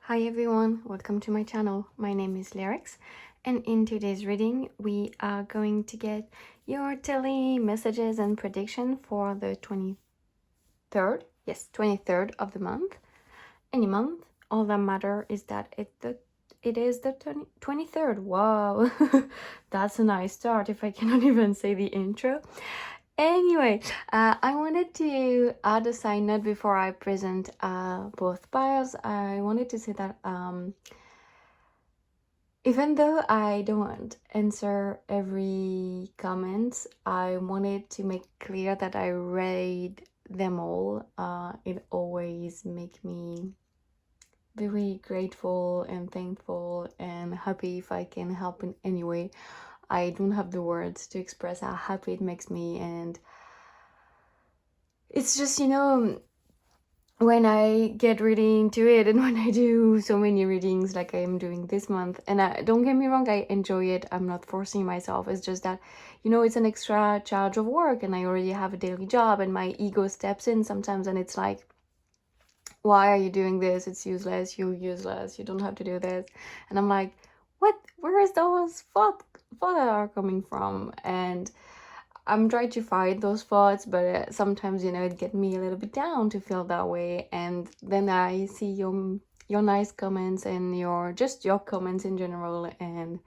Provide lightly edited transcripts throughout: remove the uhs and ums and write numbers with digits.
Hi everyone, welcome to my channel. My name is Lyrics, and in today's reading we are going to get your daily messages and prediction for the 23rd. Yes, 23rd of the month. Any month. All that matter is that it is the 23rd. Wow. That's a nice start if I cannot even say the intro. Anyway, I wanted to add a side note before I present both piles. I wanted to say that even though I don't answer every comment, I wanted to make clear that I read them all. It always makes me very grateful and thankful and happy if I can help in any way. I don't have the words to express how happy it makes me, and it's just, when I get really into it and when I do so many readings like I'm doing this month, and don't get me wrong, I enjoy it. I'm not forcing myself. It's just that, it's an extra charge of work and I already have a daily job, and my ego steps in sometimes and it's like, why are you doing this? It's useless. You're useless. You don't have to do this. And I'm like, what? Where is those thoughts that are coming from? And I'm trying to fight those thoughts, but sometimes, it gets me a little bit down to feel that way. And then I see your nice comments and your comments in general, and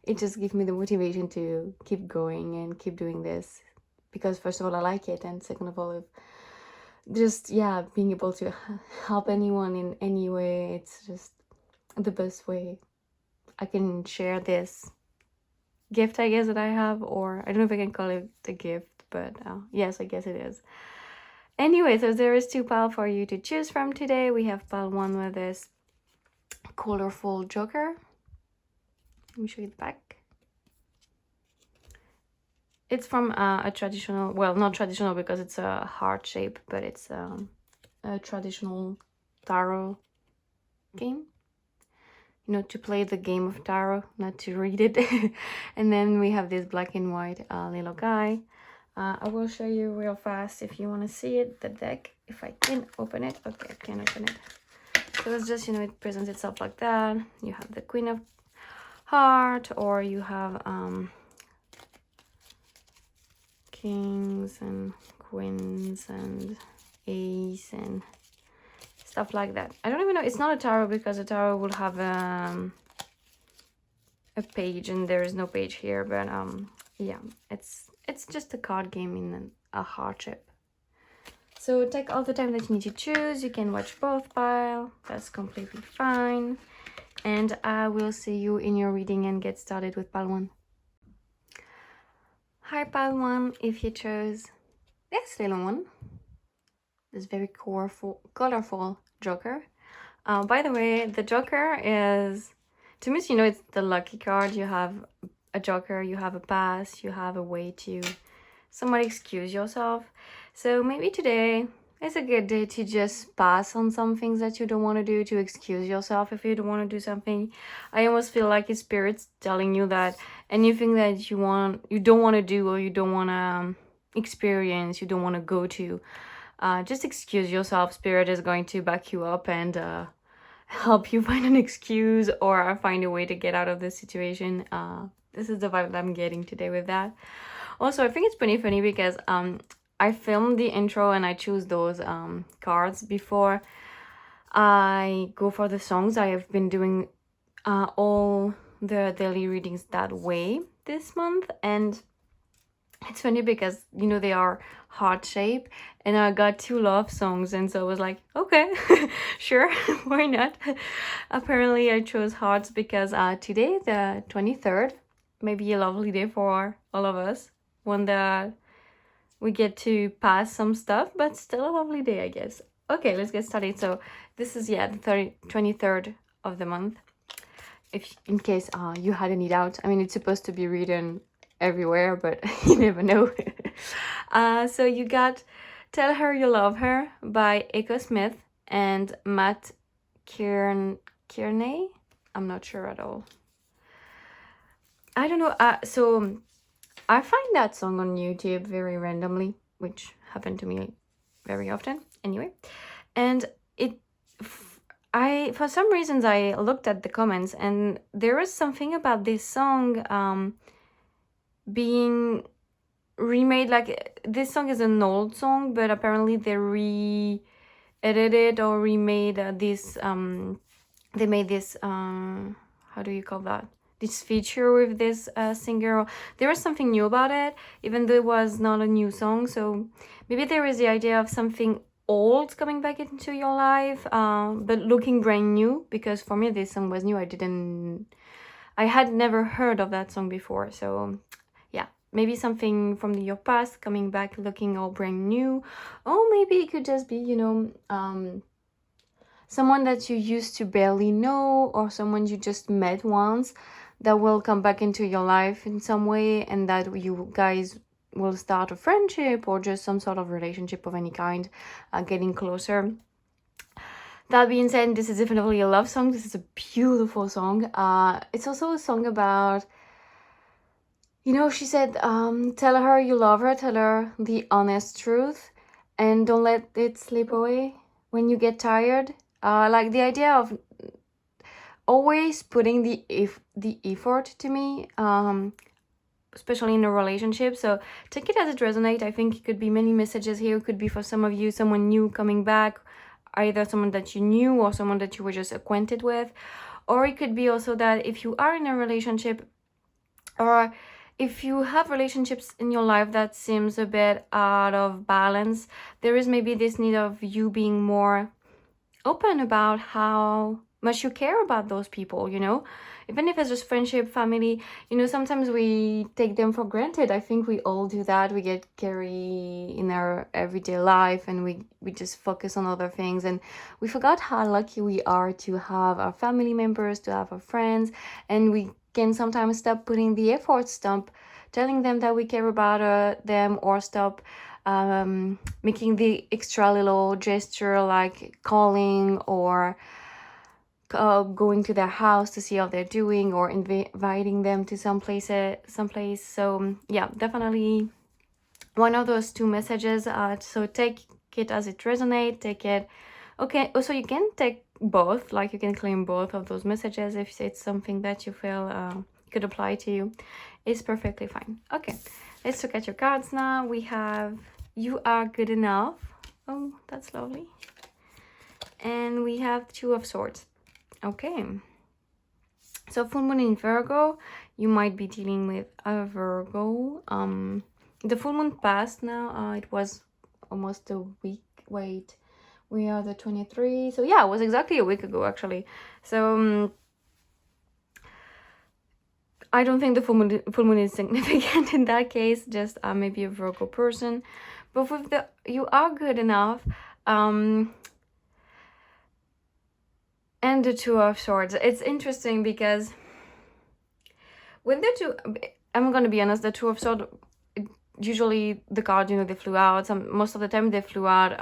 it just gives me the motivation to keep going and keep doing this, because first of all I like it, and second of all, if just being able to help anyone in any way, it's just the best way I can share this gift, I guess, that I have. Or I don't know if I can call it a gift, but yes, I guess it is. Anyway, so there is two piles for you to choose from today. We have pile one with this colorful joker. Let me show you the back. It's from a traditional, well, not traditional because it's a heart shape, but it's a traditional tarot game. To play the game of tarot, not to read it. And then we have this black and white little guy. I will show you real fast if you want to see it, the deck, if I can open it. Okay, I can open it. So it's just, it presents itself like that. You have the Queen of Heart, or you have kings and queens and ace and stuff like that. I don't even know. It's not a tarot because a tarot will have a page, and there is no page here. But yeah, it's just a card game in a heart shape. So take all the time that you need to choose. You can watch both piles. That's completely fine. And I will see you in your reading and get started with pile one. Hi, pile one. If you chose this little one, this very colorful joker. By the way, the joker is, to me, it's the lucky card. You have a joker, you have a pass, you have a way to somewhat excuse yourself. So maybe today is a good day to just pass on some things that you don't want to do, to excuse yourself if you don't want to do something. I almost feel like it's spirits telling you that anything that you don't want to do, or you don't want to experience, you don't want to go to, just excuse yourself. Spirit is going to back you up and help you find an excuse or find a way to get out of this situation. This is the vibe that I'm getting today with that. Also, I think it's pretty funny because I filmed the intro and I choose those cards before I go for the songs. I have been doing all the daily readings that way this month, and it's funny because they are heart shape, and I got two love songs, and so I was like, okay, sure, why not? Apparently I chose hearts because today, the 23rd, may be a lovely day for all of us, one that we get to pass some stuff, but still a lovely day, I guess. Okay, let's get started. So this is the 23rd of the month, if in case you had any doubt. I mean, it's supposed to be written everywhere, but you never know. So you got Tell Her You Love Her by Echo Smith and Matt Kearney. I'm not sure at all. I don't know. So I find that song on YouTube very randomly, which happened to me very often anyway. And for some reasons, I looked at the comments, and there is something about this song being remade. Like, this song is an old song, but apparently they re-edited or remade this. They made this. How do you call that? This feature with this singer. There was something new about it, even though it was not a new song. So maybe there is the idea of something old coming back into your life, but looking brand new. Because for me, this song was new. I had never heard of that song before. So yeah, maybe something from your past coming back, looking all brand new. Or maybe it could just be, someone that you used to barely know, or someone you just met once that will come back into your life in some way, and that you guys will start a friendship or just some sort of relationship of any kind, getting closer. That being said, this is definitely a love song. This is a beautiful song. It's also a song about, she said, tell her you love her, tell her the honest truth, and don't let it slip away when you get tired. Like the idea of always putting the effort to me, especially in a relationship. So take it as it resonates. I think it could be many messages here. It could be for some of you, someone new coming back, either someone that you knew or someone that you were just acquainted with. Or it could be also that if you are in a relationship, or if you have relationships in your life that seems a bit out of balance, there is maybe this need of you being more open about how much you care about those people, even if it's just friendship, family. Sometimes we take them for granted. I think we all do that. We get carried in our everyday life, and we just focus on other things, and we forgot how lucky we are to have our family members, to have our friends, and we can sometimes stop putting the effort, stop telling them that we care about them, or stop making the extra little gesture like calling or going to their house to see how they're doing, or inviting them to someplace. So yeah, definitely one of those two messages. So take it as it resonates. Take it. Okay. Also, you can take both. Like, you can claim both of those messages if it's something that you feel could apply to you. It's perfectly fine. Okay, let's look at your cards now. We have You Are Good Enough. Oh, that's lovely. And we have Two of Swords. Okay. So full moon in Virgo, you might be dealing with a Virgo. The full moon passed now. It was almost a week. Wait, we are the 23. So yeah, it was exactly a week ago, actually. So I don't think the full moon is significant in that case. Just maybe a Virgo person. But with the You Are Good Enough, and the Two of Swords, it's interesting because with the two, I'm gonna be honest, the Two of Swords, usually the cards, they flew out. Most of the time they flew out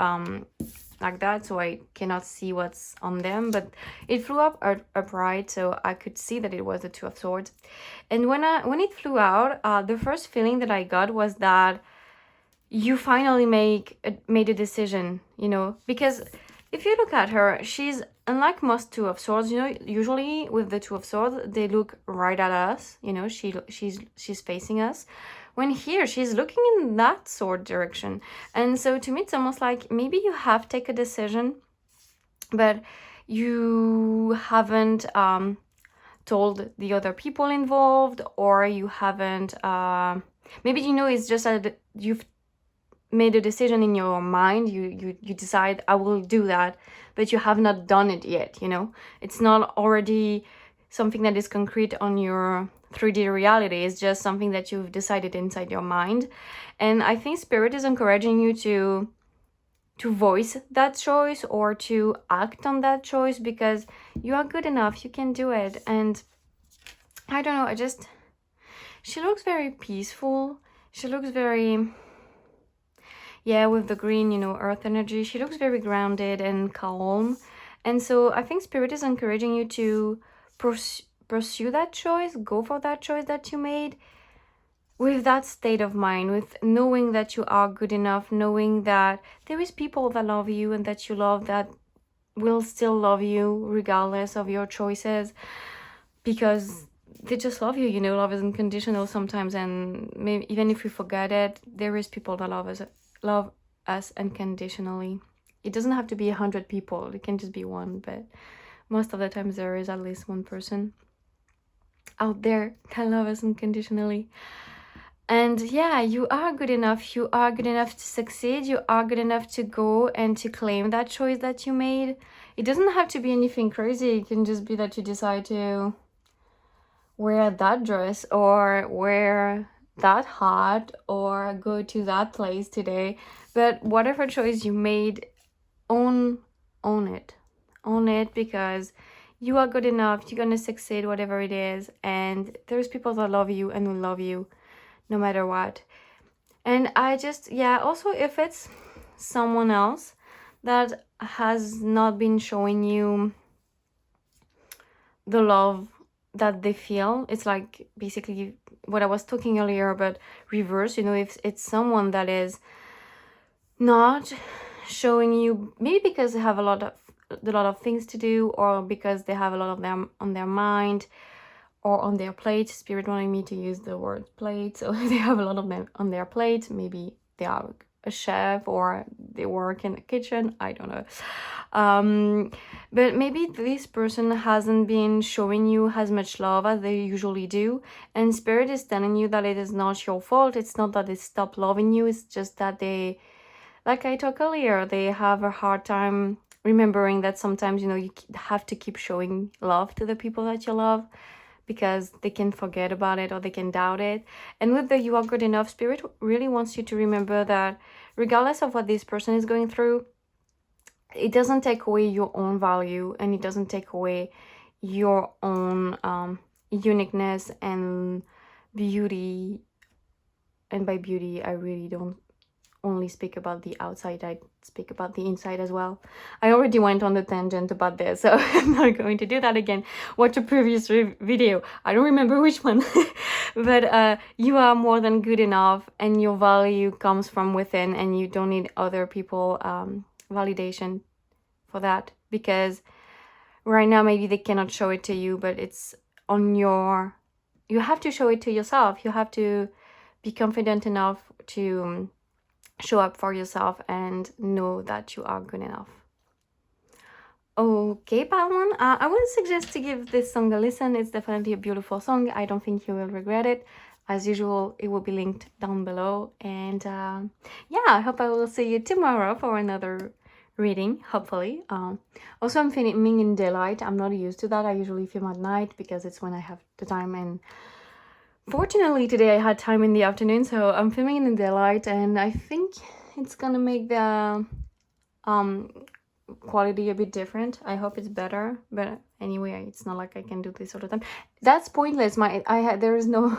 like that, so I cannot see what's on them, but it flew up upright, so I could see that it was the Two of Swords. And when it flew out, the first feeling that I got was that you finally made a decision, because if you look at her, she's unlike most Two of Swords. Usually with the Two of Swords, they look right at us. She's facing us. When here, she's looking in that sword direction. And so to me, it's almost like maybe you have taken a decision, but you haven't told the other people involved, or you haven't, maybe, it's just that you've made a decision in your mind. You decide, I will do that, but you have not done it yet. It's not already something that is concrete on your 3D reality. Is just something that you've decided inside your mind. And I think Spirit is encouraging you to voice that choice, or to act on that choice, because you are good enough. You can do it. And I don't know, she looks very peaceful. She looks very, with the green, earth energy, she looks very grounded and calm. And so I think Spirit is encouraging you to pursue that choice, go for that choice that you made, with that state of mind, with knowing that you are good enough, knowing that there is people that love you and that you love, that will still love you regardless of your choices, because they just love you. You know, love is unconditional sometimes, and maybe even if we forget it, there is people that love us unconditionally. It doesn't have to be 100 people, it can just be one, but most of the times there is at least one person out there that loves us unconditionally. And yeah, you are good enough. You are good enough to succeed. You are good enough to go and to claim that choice that you made. It doesn't have to be anything crazy. It can just be that you decide to wear that dress, or wear that hat, or go to that place today. But whatever choice you made, own it. Own it, because you are good enough. You're gonna succeed whatever it is, and there's people that love you and will love you no matter what. And I just, yeah, also if it's someone else that has not been showing you the love that they feel, it's like basically what I was talking earlier about reverse. You know, if it's someone that is not showing you, maybe because they have a lot of things to do, or because they have a lot of them on their mind or on their plate. Spirit wanted me to use the word plate, so they have a lot of them on their plate. Maybe they are a chef, or they work in the kitchen, I don't know. But maybe this person hasn't been showing you as much love as they usually do, and Spirit is telling you that it is not your fault. It's not that they stop loving you, it's just that they, like I talked earlier, they have a hard time remembering that sometimes, you know, you have to keep showing love to the people that you love, because they can forget about it or they can doubt it. And with the you are good enough, Spirit really wants you to remember that regardless of what this person is going through, it doesn't take away your own value, and it doesn't take away your own uniqueness and beauty. And by beauty, I really don't only speak about the outside, I speak about the inside as well. I already went on the tangent about this, so I'm not going to do that again. Watch a previous video, I don't remember which one. But you are more than good enough, and your value comes from within, and you don't need other people validation for that, because right now maybe they cannot show it to you, but it's on your, you have to show it to yourself. You have to be confident enough to show up for yourself and know that you are good enough. Okay, Pawan, I would suggest to give this song a listen. It's definitely a beautiful song. I don't think you will regret it. As usual, it will be linked down below. And yeah, I hope I will see you tomorrow for another reading, hopefully. Also, I'm filming in daylight. I'm not used to that. I usually film at night because it's when I have the time, and fortunately today I had time in the afternoon, so I'm filming in the daylight, and I think it's gonna make the quality a bit different. I hope it's better, but anyway, it's not like I can do this all the time. That's pointless. There is no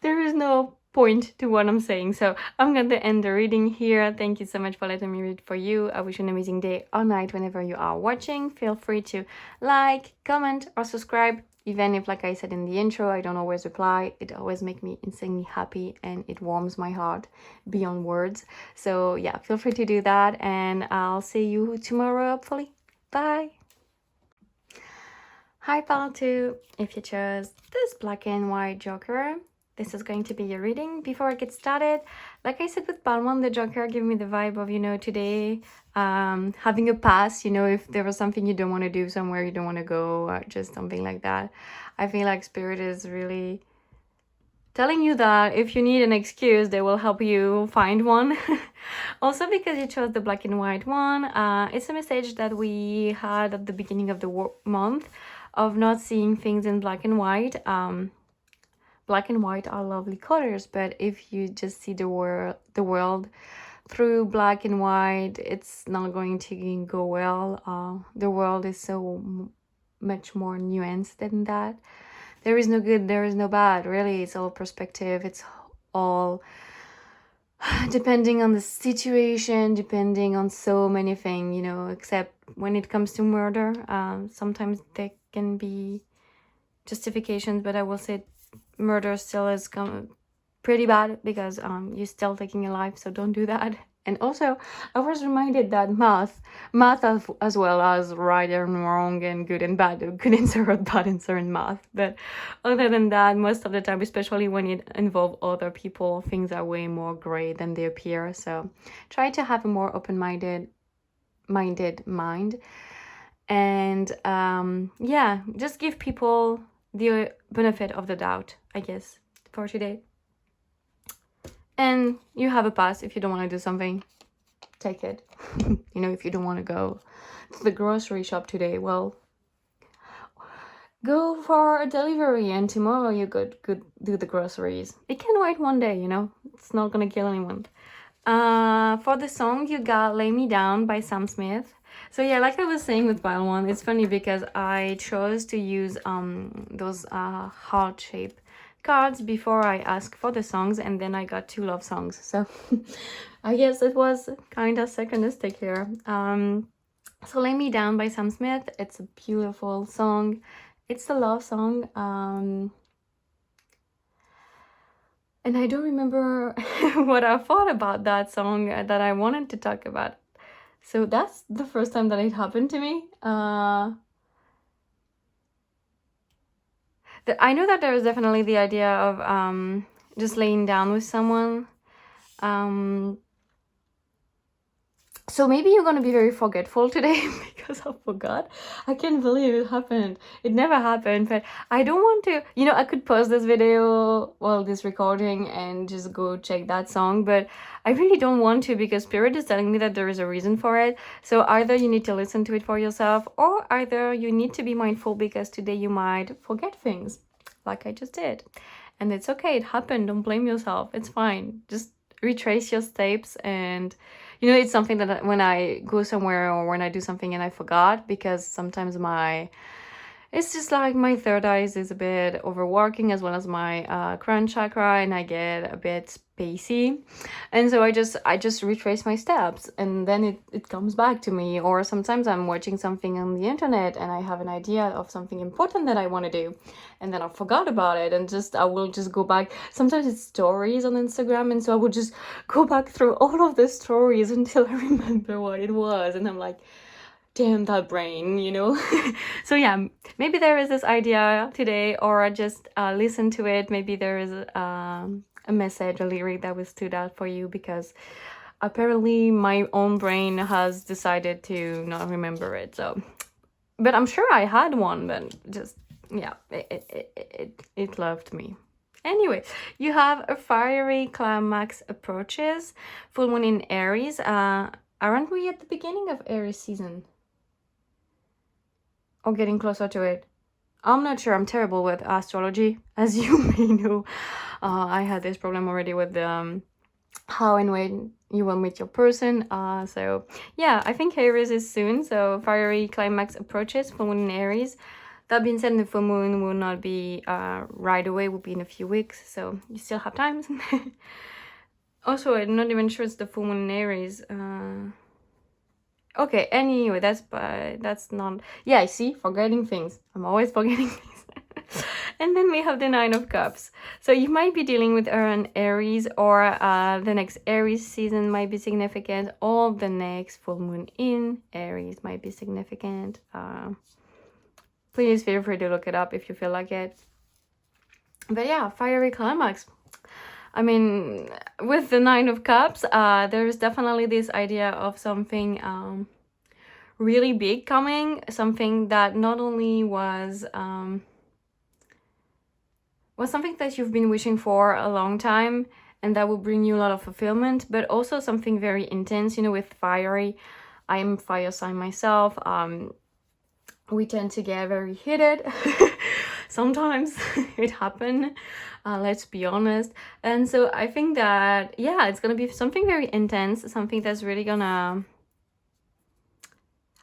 there is no point to what I'm saying, so I'm gonna end the reading here. Thank you so much for letting me read for you. I wish you an amazing day or night whenever you are watching. Feel free to like, comment, or subscribe. Even if, like I said in the intro, I don't always reply, it always makes me insanely happy, and it warms my heart beyond words. So yeah, feel free to do that, and I'll see you tomorrow, hopefully. Bye! Hi, pal 2. If you chose this black and white Joker, this is going to be your reading. Before I get started, like I said with Palmon, the Joker gave me the vibe of, you know, today, having a pass, you know, if there was something you don't want to do, somewhere you don't want to go, or just something like that. I feel like Spirit is really telling you that if you need an excuse, they will help you find one. Also, because you chose the black and white one, it's a message that we had at the beginning of the month of not seeing things in black and white. Black and white are lovely colors, but if you just see the world through black and white, it's not going to go well. The world is so much more nuanced than that. There is no good, there is no bad, really. It's all perspective. It's all depending on the situation, depending on so many things, you know, except when it comes to murder. Sometimes there can be justifications, but I will say murder still is pretty bad, because you're still taking a life, so don't do that. And also, I was reminded that math as well as right and wrong and good and bad, good answer or bad answer in math. But other than that, most of the time, especially when it involves other people, things are way more gray than they appear. So try to have a more open-minded mind. And yeah, just give people the benefit of the doubt, I guess, for today. And you have a pass if you don't want to do something. Take it. You know, if you don't want to go to the grocery shop today, well, go for a delivery and tomorrow you could do the groceries. It can wait one day, you know. It's not gonna kill anyone. For the song, you got Lay Me Down by Sam Smith. So yeah, like I was saying with Pile 1, it's funny because I chose to use those heart-shaped cards before I asked for the songs, and then I got 2 love songs. So I guess it was kind of synchronistic here. So Lay Me Down by Sam Smith. It's a beautiful song. It's a love song. And I don't remember what I thought about that song that I wanted to talk about. So that's the first time that it happened to me. I know that there is definitely the idea of just laying down with someone. So maybe you're gonna be very forgetful today because I forgot. I can't believe it happened. It never happened, but I don't want to, you know, I could pause this video, well, this recording, and just go check that song, but I really don't want to because Spirit is telling me that there is a reason for it. So either you need to listen to it for yourself, or either you need to be mindful because today you might forget things, like I just did. And it's okay, it happened, don't blame yourself, it's fine. Just retrace your steps. And you know, it's something that when I go somewhere or when I do something and I forgot, because sometimes it's just like my third eye is a bit overworking, as well as my crown chakra, and I get a bit spacey. And so I just retrace my steps, and then it comes back to me. Or sometimes I'm watching something on the internet and I have an idea of something important that I want to do, and then I forgot about it, and I will just go back. Sometimes it's stories on Instagram, and so I will just go back through all of the stories until I remember what it was, and I'm like, damn that brain, you know. So yeah, maybe there is this idea today, or just listen to it. Maybe there is a message, a lyric that was stood out for you, because apparently my own brain has decided to not remember it. So, but I'm sure I had one, but just, yeah, it left me. Anyway, you have a fiery climax approaches, full moon in Aries. Aren't we at the beginning of Aries season? Or getting closer to it? I'm not sure. I'm terrible with astrology, as you may know. I had this problem already with how and when you will meet your person. So yeah, I think Aries is soon. So fiery climax approaches, full moon in Aries. That being said, the full moon will not be right away, will be in a few weeks, so you still have time. Also, I'm not even sure it's the full moon in Aries. Okay, anyway, that's not, yeah, I see, forgetting things. I'm always forgetting things. And then we have the 9 of Cups. So you might be dealing with an Aries, or the next Aries season might be significant, or the next full moon in Aries might be significant. Please feel free to look it up if you feel like it. But yeah, fiery climax. I mean, with the 9 of Cups, there is definitely this idea of something really big coming, something that not only was something that you've been wishing for a long time, and that will bring you a lot of fulfillment, but also something very intense. You know, with fiery, I'm fire sign myself. We tend to get very heated. Sometimes it happens, let's be honest. And so I think that, yeah, it's gonna be something very intense, something that's really gonna,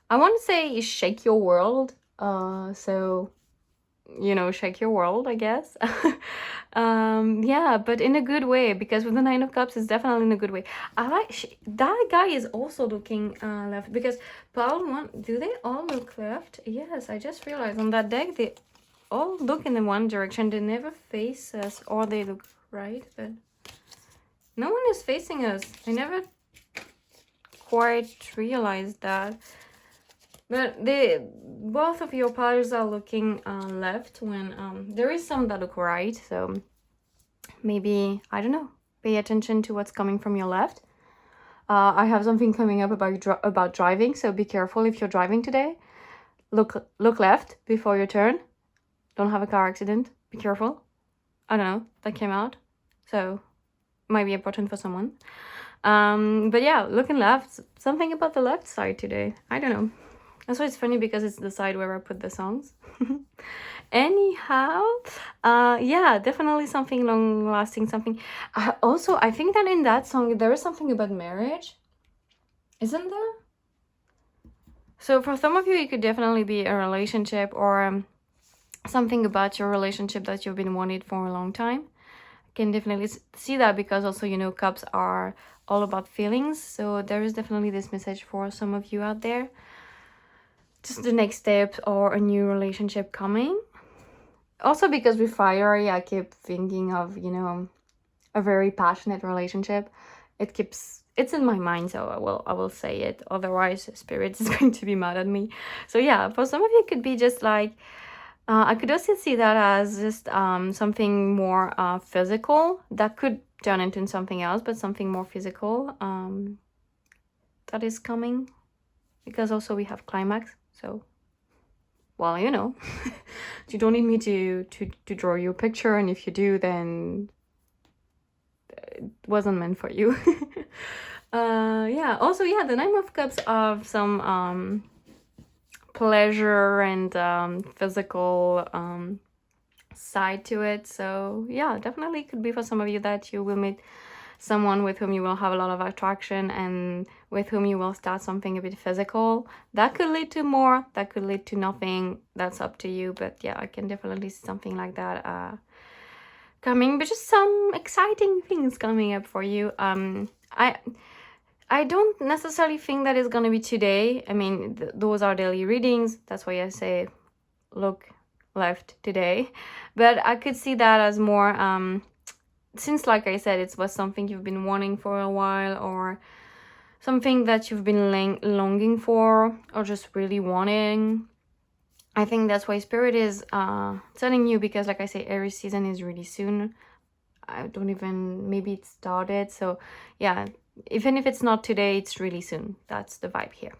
I want to say, shake your world. So, you know, shake your world, I guess. Yeah, but in a good way, because with the 9 of Cups, it's definitely in a good way. I like that guy is also looking left, because Paul one, do they all look left? Yes, I just realized on that deck they all look in the one direction. They never face us, or they look right, but no one is facing us. I never quite realize that. But both of your piles are looking left when there is some that look right. So maybe, I don't know, pay attention to what's coming from your left. I have something coming up about driving, so be careful if you're driving today. Look left before your turn. Don't have a car accident. Be careful. I don't know, that came out, so might be important for someone. But yeah, looking left, something about the left side today. I don't know. That's why it's funny, because it's the side where I put the songs. Anyhow, yeah, definitely something long-lasting, something. I think that in that song there is something about marriage, isn't there? So for some of you, it could definitely be a relationship, or something about your relationship that you've been wanting for a long time. I can definitely see that, because also, you know, cups are all about feelings. So there is definitely this message for some of you out there. Just the next step or a new relationship coming. Also, because with fiery, I keep thinking of, you know, a very passionate relationship. It's in my mind, so I will say it. Otherwise, Spirit is going to be mad at me. So yeah, for some of you, it could be just like, I could also see that as just something more physical that could turn into something else, but something more physical that is coming, because also we have climax. So, well, you know, you don't need me to draw you a picture, and if you do, then it wasn't meant for you. Yeah. Also, yeah, the Nine of Cups of some pleasure and physical side to it. So yeah, definitely could be for some of you that you will meet someone with whom you will have a lot of attraction, and with whom you will start something a bit physical. That could lead to more, that could lead to nothing. That's up to you. But yeah, I can definitely see something like that coming, but just some exciting things coming up for you. I don't necessarily think that it's gonna be today. I mean, those are daily readings. That's why I say look left today. But I could see that as more, since, like I said, it was something you've been wanting for a while, or something that you've been longing for, or just really wanting. I think that's why Spirit is telling you, because like I say, every season is really soon. I don't even, maybe it started. So yeah, even if it's not today, it's really soon. That's the vibe here.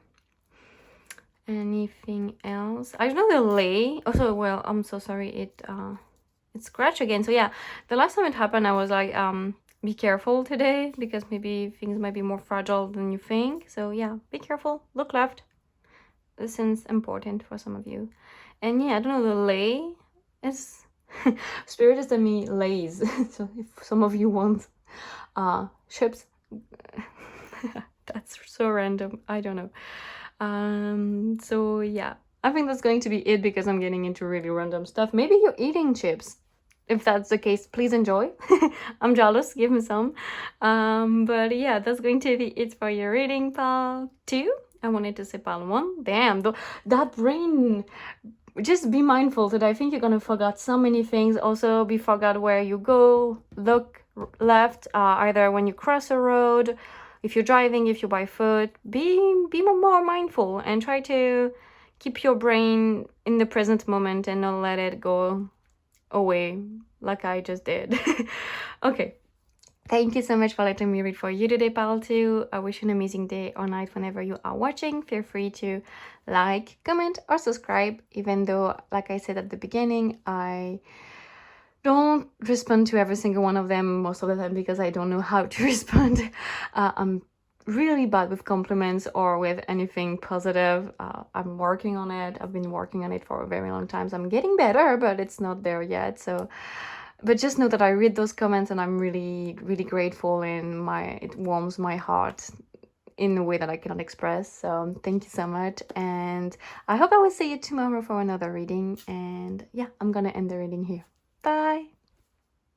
Anything else? I don't know the lay. Also, well, I'm so sorry, it scratched again. So yeah, the last time it happened, I was like, be careful today, because maybe things might be more fragile than you think. So yeah, be careful. Look left. This is important for some of you. And yeah, I don't know, the lay is Spirit is telling me lays. So if some of you want ships, that's so random. I don't know. So yeah, I think that's going to be it, because I'm getting into really random stuff. Maybe you're eating chips. If that's the case, please enjoy. I'm jealous, give me some. But yeah, that's going to be it for your reading, pal 2. I wanted to say pal 1. Damn, that brain. Just be mindful that I think you're gonna forget so many things. Also, be forgot where you go. Look left, either when you cross a road, if you're driving, if you're by foot. Be more mindful, and try to keep your brain in the present moment and not let it go away like I just did. Okay. Thank you so much for letting me read for you today, pal 2. I wish you an amazing day or night whenever you are watching. Feel free to like, comment, or subscribe, even though, like I said at the beginning, I don't respond to every single one of them most of the time, because I don't know how to respond. I'm really bad with compliments or with anything positive. I'm working on it. I've been working on it for a very long time. So I'm getting better, but it's not there yet. So, but just know that I read those comments, and I'm really, really grateful, and it warms my heart in a way that I cannot express. So thank you so much, and I hope I will see you tomorrow for another reading. And yeah, I'm gonna end the reading here. Bye.